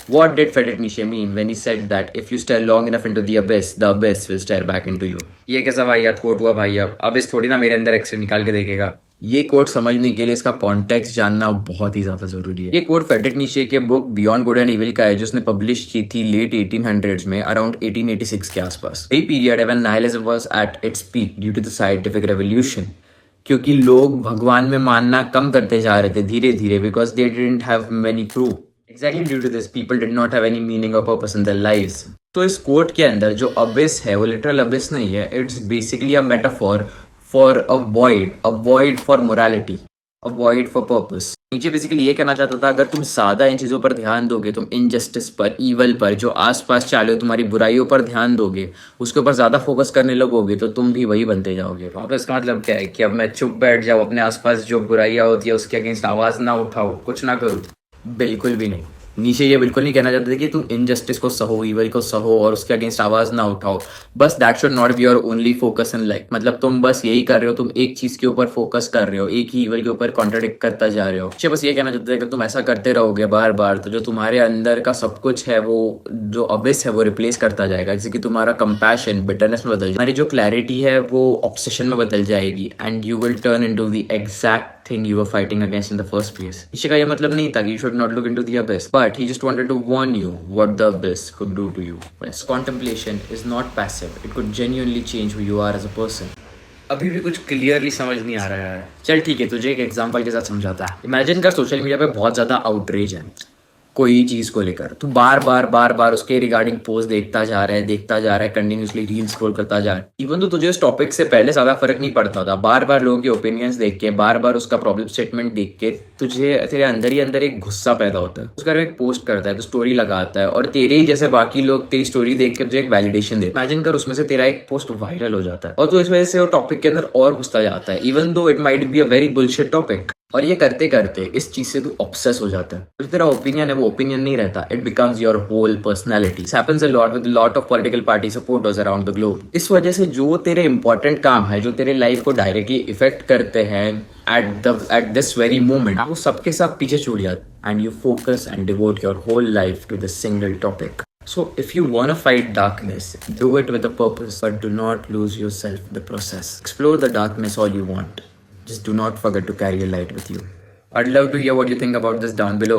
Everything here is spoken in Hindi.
What did Friedrich Nietzsche mean when he said that if you stare long enough into the abyss will stare back into you? ये कैसा वाहियात कोट हुआ भाई? अब अबिस थोड़ी ना मेरे अंदर एक्स निकाल के देखेगा। ये कोट समझने के लिए इसका कॉन्टेक्स्ट जानना बहुत ही ज्यादा जरूरी है। ये कोट फ्रेडरिक नीशे के book beyond good and evil का है, जिसने पब्लिश की थी लेट 1800s में, अराउंड 1886 के आसपास। यही पीरियड है when nihilism was at its peak due to the scientific revolution, क्योंकि लोग भगवान में मानना कम करते जा रहे थे धीरे धीरे, because they didn't have many proof. Exactly due to this people did not have any meaning और पर्पस इन देयर लाइव्स। तो इस कोट के अंदर जो अबिस है वो लिटरल अबिस नहीं है, it's basically a metaphor for a void for morality, a void for purpose. नीचे बेसिकली ये कहना चाहता था, अगर तुम ज्यादा इन चीजों पर ध्यान दोगे, तुम इनजस्टिस पर, ईवल पर, जो आसपास चाले हो, तुम्हारी बुराइयों पर ध्यान दोगे, उसके ऊपर ज्यादा फोकस करने लगोगे, तो तुम भी वही बनते जाओगे। अब इसका मतलब क्या है कि अब मैं चुप बैठ जाऊँ, अपने आसपास जो बुराइयां होती है उसके अगेंस्ट आवाज ना उठाओ, कुछ ना करूँ? बिल्कुल भी नहीं। नीचे ये बिल्कुल नहीं कहना चाहते थे कि तुम इनजस्टिस को सहो, ईवल को सहो और उसके अगेंस्ट आवाज ना उठाओ। बस that should not be your only focus in life. मतलब तुम बस यही कर रहे हो, तुम एक चीज के ऊपर फोकस कर रहे हो, एक ही ईवल के ऊपर कॉन्ट्राडिक्ट करता जा रहे हो। नीचे बस ये कहना चाहते थे कि तुम ऐसा करते रहोगे बार बार, तो जो तुम्हारे अंदर का सब कुछ है, वो जो अबिस है वो रिप्लेस करता जाएगा। जैसे कि तुम्हारा कंपैशन बिटरनेस में बदल जाएगा, तुम्हारी जो क्लैरिटी है वो ऑब्सेशन में बदल जाएगी, and you will turn into the exact thing you were fighting against in the first place. नीचे का ये मतलब नहीं था कि you should not look into the abyss, but he just wanted to warn you what the abyss could do to you. Yes, contemplation is not passive. It could genuinely change who you are as a person. अभी भी कुछ क्लियरली समझ नहीं आ रहा है। चल ठीक है, तुझे एक एग्जांपल के साथ समझाता है। इमेजिन कर सोशल मीडिया पे बहुत ज़्यादा आउटरीच है कोई चीज़ को लेकर, तू बार बार उसके रिगार्डिंग पोस्ट देखता जा रहा है, कंटिन्यूसली रील स्क्रॉल करता जा रहा है। इवन तो तुझे उस टॉपिक से पहले ज़्यादा फर्क नहीं पड़ता था, बार बार लोगों के ओपिनियंस देख के, बार बार उसका प्रॉब्लम स्टेटमेंट देख के तुझे तेरे अंदर ही अंदर एक गुस्सा पैदा होता है। उसका एक पोस्ट करता है, तो स्टोरी लगाता है, और तेरे ही जैसे बाकी लोग तेरी स्टोरी देख के तुझे एक वैलिडेशन देते। इमेजिन कर उसमें से तेरा एक पोस्ट वायरल हो जाता है, और तो इस वजह से वो टॉपिक के अंदर और घुसता जाता है, even though it might be a very bullshit topic. और ये करते करते इस चीज से तू ऑब्सेस हो जाता है। जो तेरा ओपिनियन है वो ओपिनियन नहीं रहता, it becomes your whole personality. This happens a lot with lot of political party supporters around the globe. इस वजह से जो तेरे इंपॉर्टेंट काम है, जो तेरे लाइफ को डायरेक्टली इफेक्ट करते हैं एट दिस वेरी मोमेंट, वो सबके सब पीछे छूट जाते, and you focus and devote your whole life to the single topic. So if you want to fight darkness, do it with a purpose, but do not lose yourself in the process. Explore the darkness all you want. Just do not forget to carry a light with you. I'd love to hear what you think about this down below.